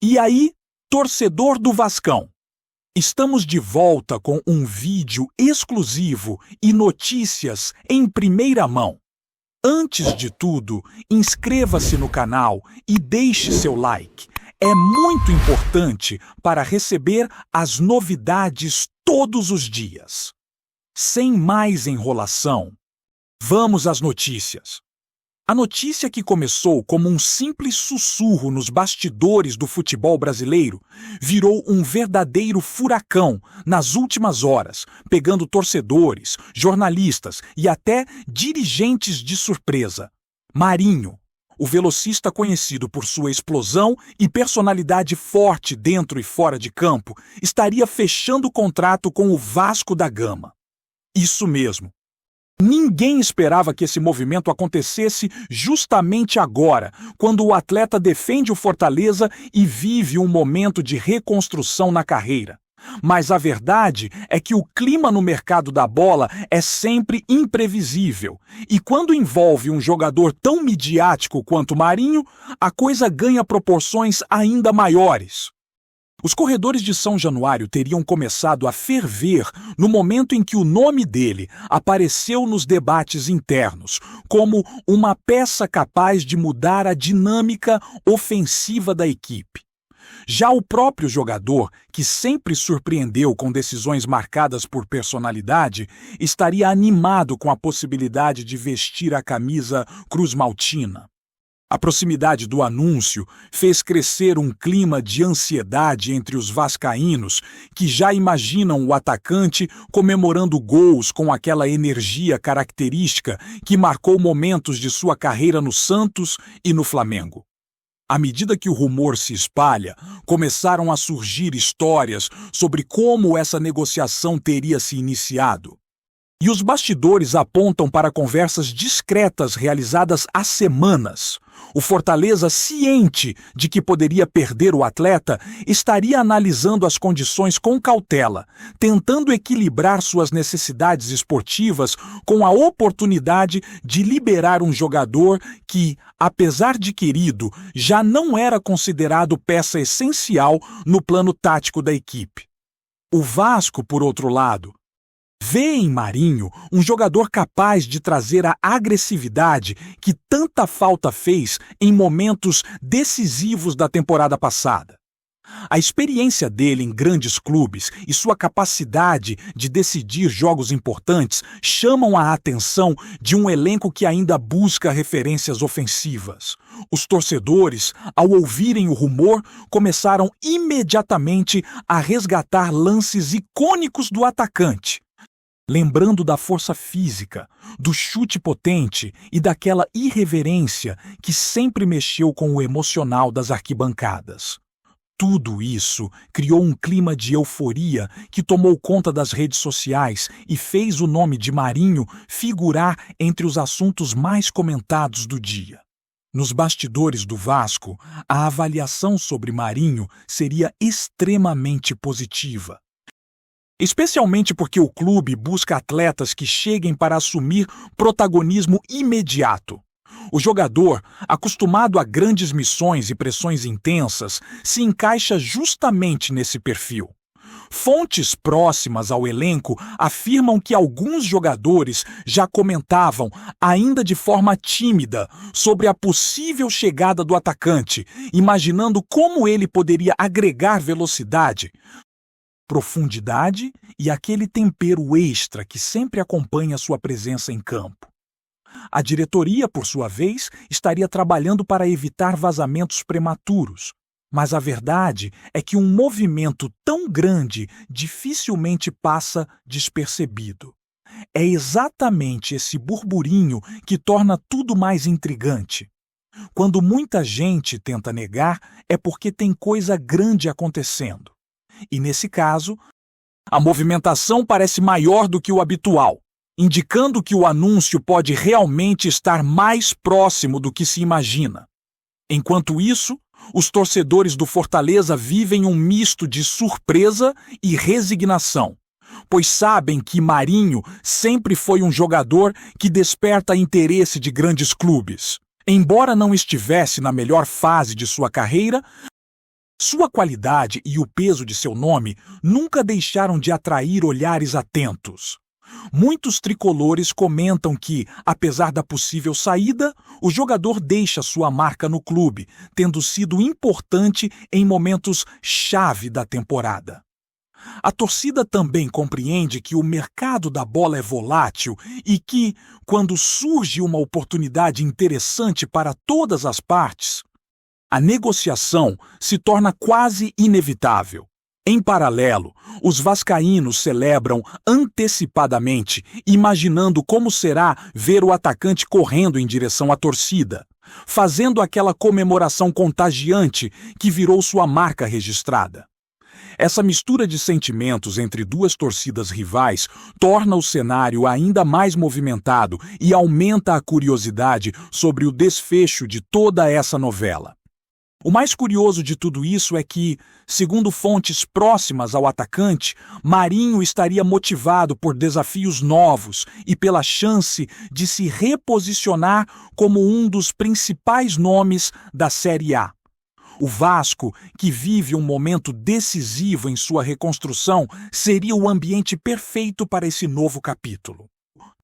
E aí, torcedor do Vascão, estamos de volta com um vídeo exclusivo e notícias em primeira mão. Antes de tudo, inscreva-se no canal e deixe seu like. É muito importante para receber as novidades todos os dias. Sem mais enrolação, vamos às notícias. A notícia que começou como um simples sussurro nos bastidores do futebol brasileiro virou um verdadeiro furacão nas últimas horas, pegando torcedores, jornalistas e até dirigentes de surpresa. Marinho, o velocista conhecido por sua explosão e personalidade forte dentro e fora de campo, estaria fechando o contrato com o Vasco da Gama. Isso mesmo. Ninguém esperava que esse movimento acontecesse justamente agora, quando o atleta defende o Fortaleza e vive um momento de reconstrução na carreira. Mas a verdade é que o clima no mercado da bola é sempre imprevisível. E quando envolve um jogador tão midiático quanto Marinho, a coisa ganha proporções ainda maiores. Os corredores de São Januário teriam começado a ferver no momento em que o nome dele apareceu nos debates internos, como uma peça capaz de mudar a dinâmica ofensiva da equipe. Já o próprio jogador, que sempre surpreendeu com decisões marcadas por personalidade, estaria animado com a possibilidade de vestir a camisa cruz-maltina. A proximidade do anúncio fez crescer um clima de ansiedade entre os vascaínos, que já imaginam o atacante comemorando gols com aquela energia característica que marcou momentos de sua carreira no Santos e no Flamengo. À medida que o rumor se espalha, começaram a surgir histórias sobre como essa negociação teria se iniciado. E os bastidores apontam para conversas discretas realizadas há semanas. O Fortaleza, ciente de que poderia perder o atleta, estaria analisando as condições com cautela, tentando equilibrar suas necessidades esportivas com a oportunidade de liberar um jogador que, apesar de querido, já não era considerado peça essencial no plano tático da equipe. O Vasco, por outro lado, vê em Marinho um jogador capaz de trazer a agressividade que tanta falta fez em momentos decisivos da temporada passada. A experiência dele em grandes clubes e sua capacidade de decidir jogos importantes chamam a atenção de um elenco que ainda busca referências ofensivas. Os torcedores, ao ouvirem o rumor, começaram imediatamente a resgatar lances icônicos do atacante, lembrando da força física, do chute potente e daquela irreverência que sempre mexeu com o emocional das arquibancadas. Tudo isso criou um clima de euforia que tomou conta das redes sociais e fez o nome de Marinho figurar entre os assuntos mais comentados do dia. Nos bastidores do Vasco, a avaliação sobre Marinho seria extremamente positiva. Especialmente porque o clube busca atletas que cheguem para assumir protagonismo imediato. O jogador, acostumado a grandes missões e pressões intensas, se encaixa justamente nesse perfil. Fontes próximas ao elenco afirmam que alguns jogadores já comentavam, ainda de forma tímida, sobre a possível chegada do atacante, imaginando como ele poderia agregar velocidade, profundidade e aquele tempero extra que sempre acompanha sua presença em campo. A diretoria, por sua vez, estaria trabalhando para evitar vazamentos prematuros, mas a verdade é que um movimento tão grande dificilmente passa despercebido. É exatamente esse burburinho que torna tudo mais intrigante. Quando muita gente tenta negar, é porque tem coisa grande acontecendo. E nesse caso, a movimentação parece maior do que o habitual, indicando que o anúncio pode realmente estar mais próximo do que se imagina. Enquanto isso, os torcedores do Fortaleza vivem um misto de surpresa e resignação, pois sabem que Marinho sempre foi um jogador que desperta interesse de grandes clubes. Embora não estivesse na melhor fase de sua carreira, Sua qualidade e o peso de seu nome nunca deixaram de atrair olhares atentos. Muitos tricolores comentam que, apesar da possível saída, o jogador deixa sua marca no clube, tendo sido importante em momentos-chave da temporada. A torcida também compreende que o mercado da bola é volátil e que, quando surge uma oportunidade interessante para todas as partes, a negociação se torna quase inevitável. Em paralelo, os vascaínos celebram antecipadamente, imaginando como será ver o atacante correndo em direção à torcida, fazendo aquela comemoração contagiante que virou sua marca registrada. Essa mistura de sentimentos entre duas torcidas rivais torna o cenário ainda mais movimentado e aumenta a curiosidade sobre o desfecho de toda essa novela. O mais curioso de tudo isso é que, segundo fontes próximas ao atacante, Marinho estaria motivado por desafios novos e pela chance de se reposicionar como um dos principais nomes da Série A. O Vasco, que vive um momento decisivo em sua reconstrução, seria o ambiente perfeito para esse novo capítulo.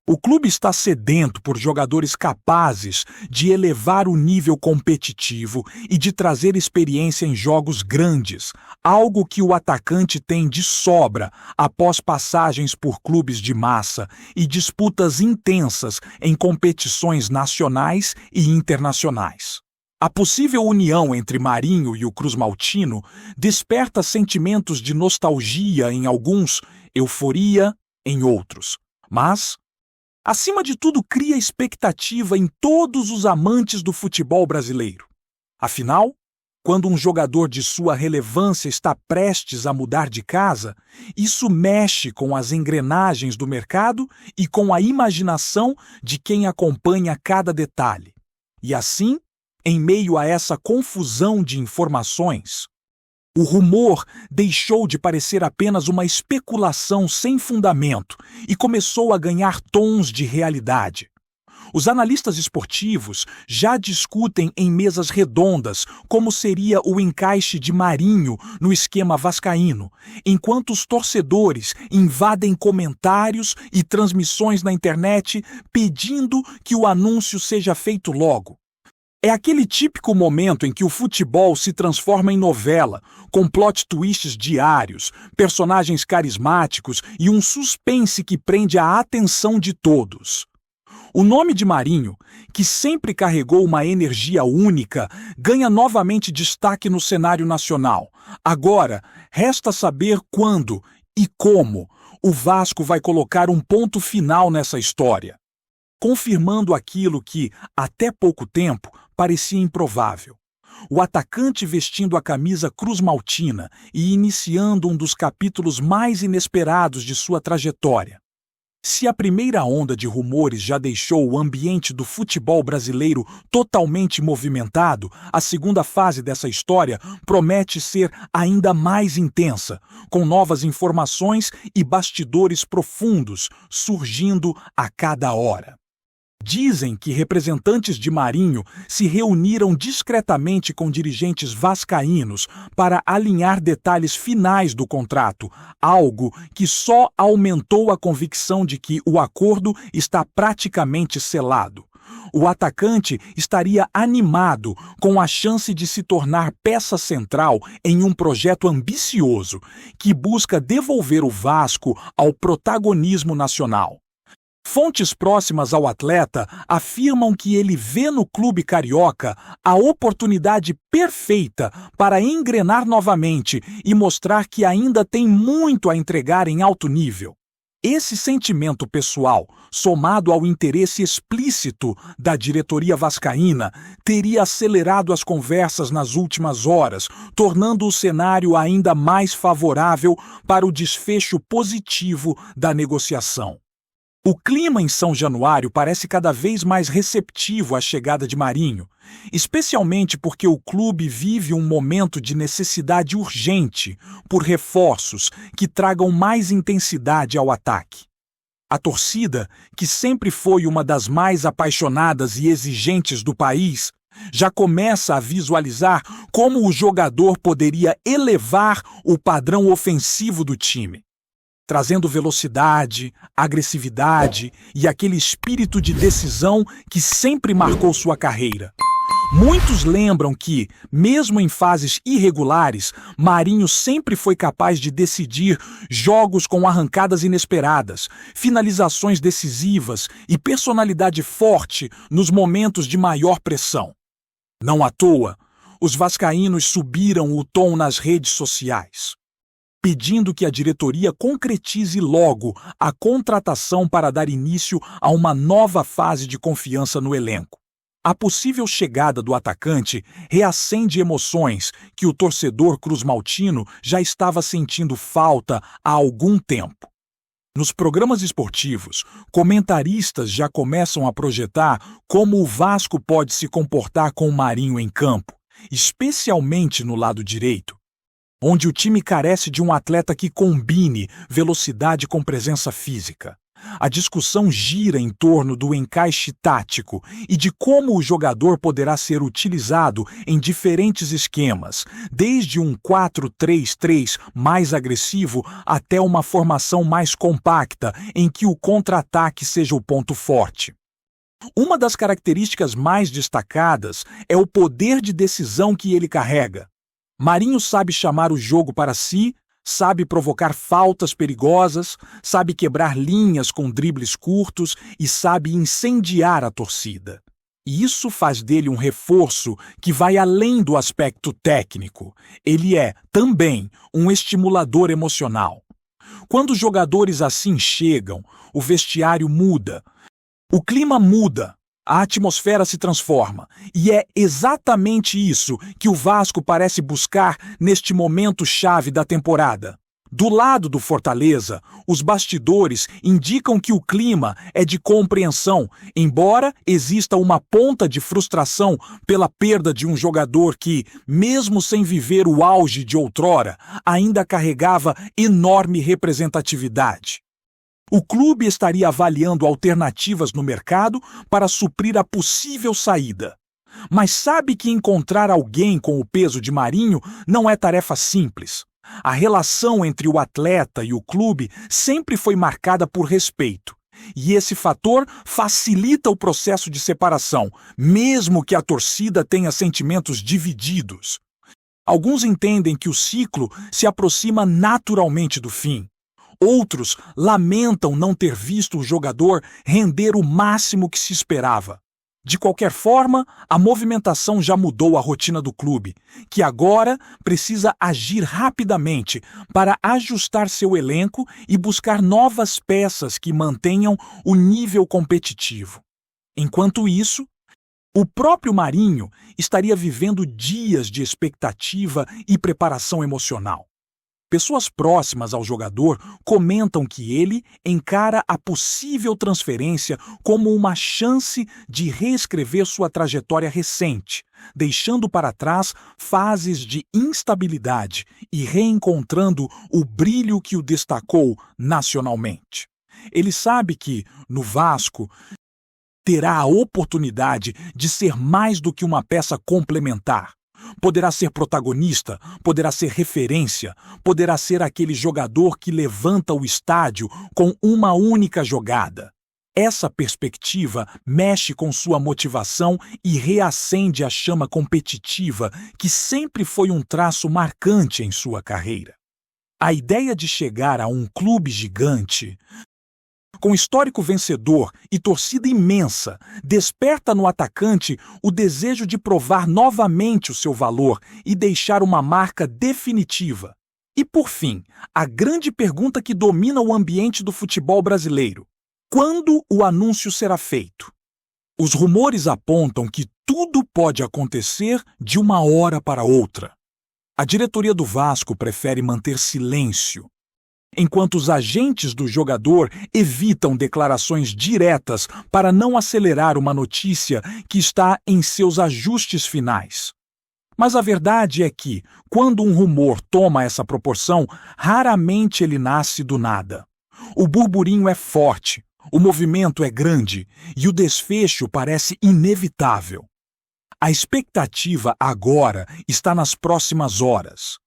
O clube está sedento por jogadores capazes de elevar o nível competitivo e de trazer experiência em jogos grandes, algo que o atacante tem de sobra após passagens por clubes de massa e disputas intensas em competições nacionais e internacionais. A possível união entre Marinho e o Cruz-Maltino desperta sentimentos de nostalgia em alguns, euforia em outros. Mas, acima de tudo, cria expectativa em todos os amantes do futebol brasileiro. Afinal, quando um jogador de sua relevância está prestes a mudar de casa, isso mexe com as engrenagens do mercado e com a imaginação de quem acompanha cada detalhe. E assim, em meio a essa confusão de informações, o rumor deixou de parecer apenas uma especulação sem fundamento e começou a ganhar tons de realidade. Os analistas esportivos já discutem em mesas redondas como seria o encaixe de Marinho no esquema vascaíno, enquanto os torcedores invadem comentários e transmissões na internet pedindo que o anúncio seja feito logo. É aquele típico momento em que o futebol se transforma em novela, com plot twists diários, personagens carismáticos e um suspense que prende a atenção de todos. O nome de Marinho, que sempre carregou uma energia única, ganha novamente destaque no cenário nacional. Agora, resta saber quando e como o Vasco vai colocar um ponto final nessa história, confirmando aquilo que, até pouco tempo, parecia improvável. O atacante vestindo a camisa Cruz-Maltina e iniciando um dos capítulos mais inesperados de sua trajetória. Se a primeira onda de rumores já deixou o ambiente do futebol brasileiro totalmente movimentado, a segunda fase dessa história promete ser ainda mais intensa, com novas informações e bastidores profundos surgindo a cada hora. Dizem que representantes de Marinho se reuniram discretamente com dirigentes vascaínos para alinhar detalhes finais do contrato, algo que só aumentou a convicção de que o acordo está praticamente selado. O atacante estaria animado com a chance de se tornar peça central em um projeto ambicioso que busca devolver o Vasco ao protagonismo nacional. Fontes próximas ao atleta afirmam que ele vê no clube carioca a oportunidade perfeita para engrenar novamente e mostrar que ainda tem muito a entregar em alto nível. Esse sentimento pessoal, somado ao interesse explícito da diretoria vascaína, teria acelerado as conversas nas últimas horas, tornando o cenário ainda mais favorável para o desfecho positivo da negociação. O clima em São Januário parece cada vez mais receptivo à chegada de Marinho, especialmente porque o clube vive um momento de necessidade urgente por reforços que tragam mais intensidade ao ataque. A torcida, que sempre foi uma das mais apaixonadas e exigentes do país, Já começa a visualizar como o jogador poderia elevar o padrão ofensivo do time, trazendo velocidade, agressividade e aquele espírito de decisão que sempre marcou sua carreira. Muitos lembram que, mesmo em fases irregulares, Marinho sempre foi capaz de decidir jogos com arrancadas inesperadas, finalizações decisivas e personalidade forte nos momentos de maior pressão. Não à toa, os vascaínos subiram o tom nas redes sociais, pedindo que a diretoria concretize logo a contratação para dar início a uma nova fase de confiança no elenco. A possível chegada do atacante reacende emoções que o torcedor cruzmaltino já estava sentindo falta há algum tempo. Nos programas esportivos, comentaristas já começam a projetar como o Vasco pode se comportar com o Marinho em campo, especialmente no lado direito, onde o time carece de um atleta que combine velocidade com presença física. A discussão gira em torno do encaixe tático e de como o jogador poderá ser utilizado em diferentes esquemas, desde um 4-3-3 mais agressivo até uma formação mais compacta em que o contra-ataque seja o ponto forte. Uma das características mais destacadas é o poder de decisão que ele carrega. Marinho sabe chamar o jogo para si, sabe provocar faltas perigosas, sabe quebrar linhas com dribles curtos e sabe incendiar a torcida. E isso faz dele um reforço que vai além do aspecto técnico. Ele é, também, um estimulador emocional. Quando jogadores assim chegam, o vestiário muda, o clima muda, a atmosfera se transforma. E é exatamente isso que o Vasco parece buscar neste momento chave da temporada. Do lado do Fortaleza, os bastidores indicam que o clima é de compreensão, embora exista uma ponta de frustração pela perda de um jogador que, mesmo sem viver o auge de outrora, ainda carregava enorme representatividade. O clube estaria avaliando alternativas no mercado para suprir a possível saída. Mas sabe que encontrar alguém com o peso de Marinho não é tarefa simples. A relação entre o atleta e o clube sempre foi marcada por respeito. E esse fator facilita o processo de separação, mesmo que a torcida tenha sentimentos divididos. Alguns entendem que o ciclo se aproxima naturalmente do fim. Outros lamentam não ter visto o jogador render o máximo que se esperava. De qualquer forma, a movimentação já mudou a rotina do clube, que agora precisa agir rapidamente para ajustar seu elenco e buscar novas peças que mantenham o nível competitivo. Enquanto isso, o próprio Marinho estaria vivendo dias de expectativa e preparação emocional. Pessoas próximas ao jogador comentam que ele encara a possível transferência como uma chance de reescrever sua trajetória recente, deixando para trás fases de instabilidade e reencontrando o brilho que o destacou nacionalmente. Ele sabe que, no Vasco, terá a oportunidade de ser mais do que uma peça complementar. Poderá ser protagonista, poderá ser referência, poderá ser aquele jogador que levanta o estádio com uma única jogada. Essa perspectiva mexe com sua motivação e reacende a chama competitiva que sempre foi um traço marcante em sua carreira. A ideia de chegar a um clube gigante, com histórico vencedor e torcida imensa, desperta no atacante o desejo de provar novamente o seu valor e deixar uma marca definitiva. E, por fim, a grande pergunta que domina o ambiente do futebol brasileiro: quando o anúncio será feito? Os rumores apontam que tudo pode acontecer de uma hora para outra. A diretoria do Vasco prefere manter silêncio, enquanto os agentes do jogador evitam declarações diretas para não acelerar uma notícia que está em seus ajustes finais. Mas a verdade é que, quando um rumor toma essa proporção, raramente ele nasce do nada. O burburinho é forte, o movimento é grande e o desfecho parece inevitável. A expectativa agora está nas próximas horas.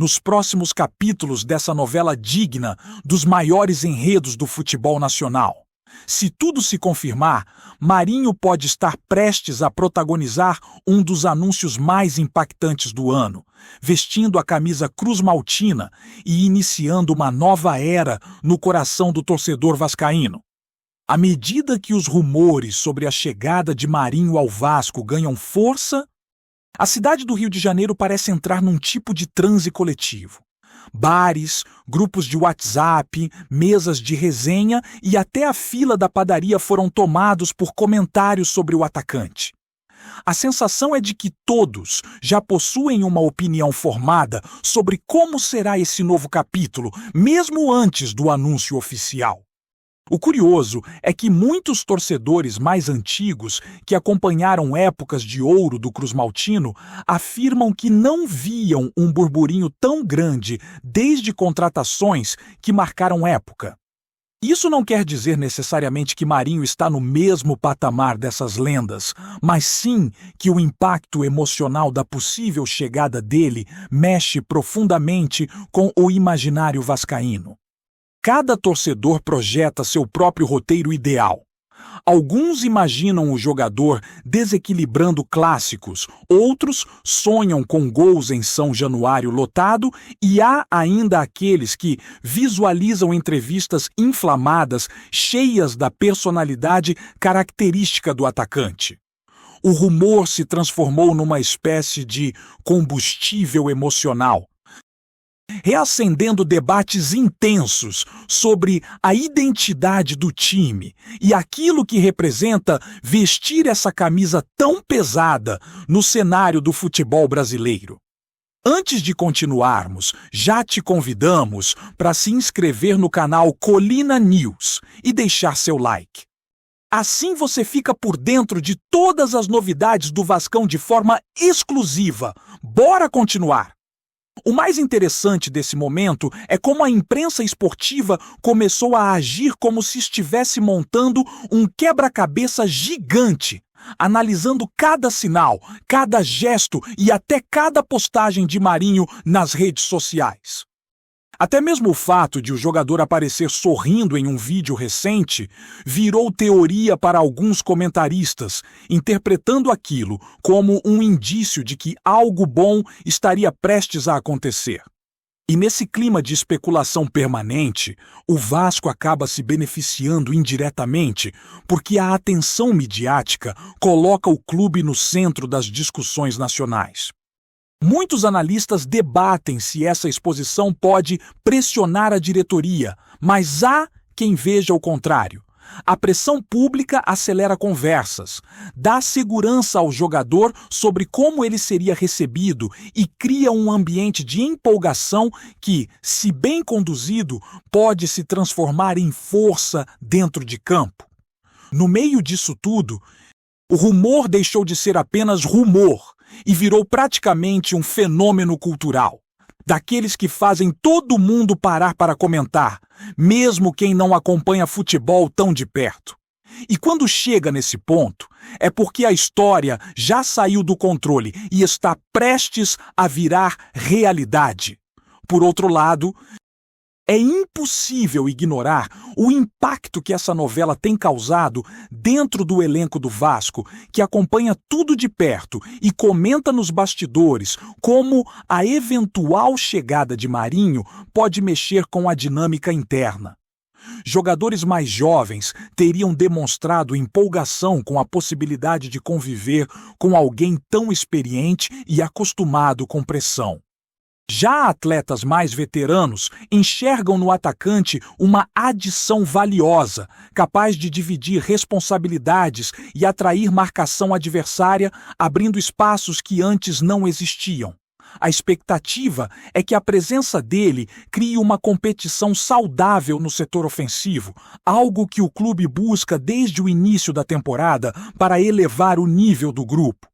Nos próximos capítulos dessa novela digna dos maiores enredos do futebol nacional. Se tudo se confirmar, Marinho pode estar prestes a protagonizar um dos anúncios mais impactantes do ano, vestindo a camisa cruz-maltina e iniciando uma nova era no coração do torcedor vascaíno. À medida que os rumores sobre a chegada de Marinho ao Vasco ganham força, a cidade do Rio de Janeiro parece entrar num tipo de transe coletivo. Bares, grupos de WhatsApp, mesas de resenha e até a fila da padaria foram tomados por comentários sobre o atacante. A sensação é de que todos já possuem uma opinião formada sobre como será esse novo capítulo, mesmo antes do anúncio oficial. O curioso é que muitos torcedores mais antigos, que acompanharam épocas de ouro do Cruz-Maltino, afirmam que não viam um burburinho tão grande desde contratações que marcaram época. Isso não quer dizer necessariamente que Marinho está no mesmo patamar dessas lendas, mas sim que o impacto emocional da possível chegada dele mexe profundamente com o imaginário vascaíno. Cada torcedor projeta seu próprio roteiro ideal. Alguns imaginam o jogador desequilibrando clássicos, outros sonham com gols em São Januário lotado e há ainda aqueles que visualizam entrevistas inflamadas, cheias da personalidade característica do atacante. O rumor se transformou numa espécie de combustível emocional, reacendendo debates intensos sobre a identidade do time e aquilo que representa vestir essa camisa tão pesada no cenário do futebol brasileiro. Antes de continuarmos, já te convidamos para se inscrever no canal Colina News e deixar seu like. Assim você fica por dentro de todas as novidades do Vascão de forma exclusiva. Bora continuar! O mais interessante desse momento é como a imprensa esportiva começou a agir como se estivesse montando um quebra-cabeça gigante, analisando cada sinal, cada gesto e até cada postagem de Marinho nas redes sociais. Até mesmo o fato de o jogador aparecer sorrindo em um vídeo recente virou teoria para alguns comentaristas, interpretando aquilo como um indício de que algo bom estaria prestes a acontecer. E nesse clima de especulação permanente, o Vasco acaba se beneficiando indiretamente, porque a atenção midiática coloca o clube no centro das discussões nacionais. Muitos analistas debatem se essa exposição pode pressionar a diretoria, mas há quem veja o contrário. A pressão pública acelera conversas, dá segurança ao jogador sobre como ele seria recebido e cria um ambiente de empolgação que, se bem conduzido, pode se transformar em força dentro de campo. No meio disso tudo, o rumor deixou de ser apenas rumor e virou praticamente um fenômeno cultural, daqueles que fazem todo mundo parar para comentar, mesmo quem não acompanha futebol tão de perto. E quando chega nesse ponto, é porque a história já saiu do controle e está prestes a virar realidade. Por outro lado, é impossível ignorar o impacto que essa novela tem causado dentro do elenco do Vasco, que acompanha tudo de perto e comenta nos bastidores como a eventual chegada de Marinho pode mexer com a dinâmica interna. Jogadores mais jovens teriam demonstrado empolgação com a possibilidade de conviver com alguém tão experiente e acostumado com pressão. Já atletas mais veteranos enxergam no atacante uma adição valiosa, capaz de dividir responsabilidades e atrair marcação adversária, abrindo espaços que antes não existiam. A expectativa é que a presença dele crie uma competição saudável no setor ofensivo, algo que o clube busca desde o início da temporada para elevar o nível do grupo.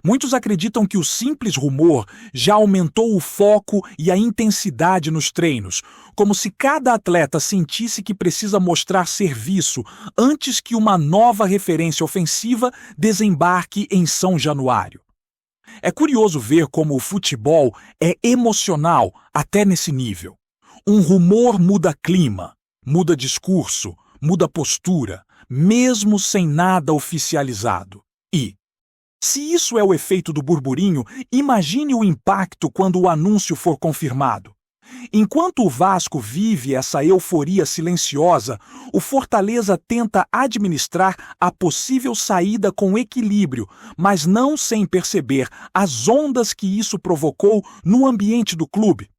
Muitos acreditam que o simples rumor já aumentou o foco e a intensidade nos treinos, como se cada atleta sentisse que precisa mostrar serviço antes que uma nova referência ofensiva desembarque em São Januário. É curioso ver como o futebol é emocional até nesse nível. Um rumor muda clima, muda discurso, muda postura, mesmo sem nada oficializado. E, se isso é o efeito do burburinho, imagine o impacto quando o anúncio for confirmado. Enquanto o Vasco vive essa euforia silenciosa, o Fortaleza tenta administrar a possível saída com equilíbrio, mas não sem perceber as ondas que isso provocou no ambiente do clube.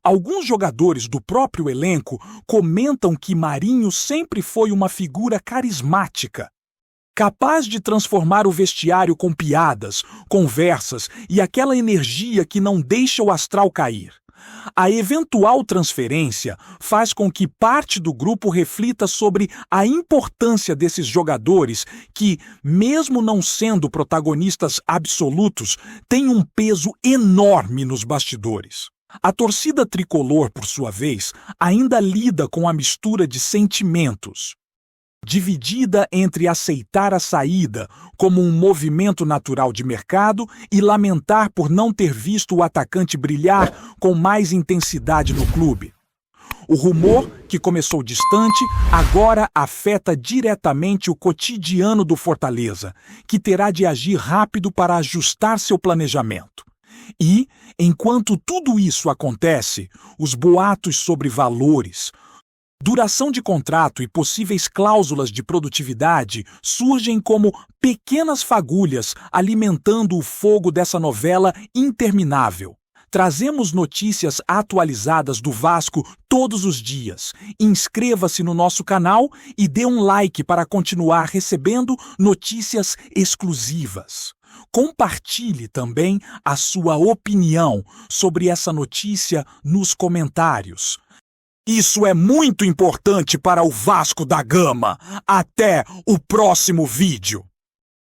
Alguns jogadores do próprio elenco comentam que Marinho sempre foi uma figura carismática, capaz de transformar o vestiário com piadas, conversas e aquela energia que não deixa o astral cair. A eventual transferência faz com que parte do grupo reflita sobre a importância desses jogadores que, mesmo não sendo protagonistas absolutos, têm um peso enorme nos bastidores. A torcida tricolor, por sua vez, ainda lida com a mistura de sentimentos. Dividida entre aceitar a saída como um movimento natural de mercado e lamentar por não ter visto o atacante brilhar com mais intensidade no clube. O rumor, que começou distante, agora afeta diretamente o cotidiano do Fortaleza, que terá de agir rápido para ajustar seu planejamento. E, enquanto tudo isso acontece, os boatos sobre valores, duração de contrato e possíveis cláusulas de produtividade surgem como pequenas fagulhas alimentando o fogo dessa novela interminável. Trazemos notícias atualizadas do Vasco todos os dias. Inscreva-se no nosso canal e dê um like para continuar recebendo notícias exclusivas. Compartilhe também a sua opinião sobre essa notícia nos comentários. Isso é muito importante para o Vasco da Gama. Até o próximo vídeo.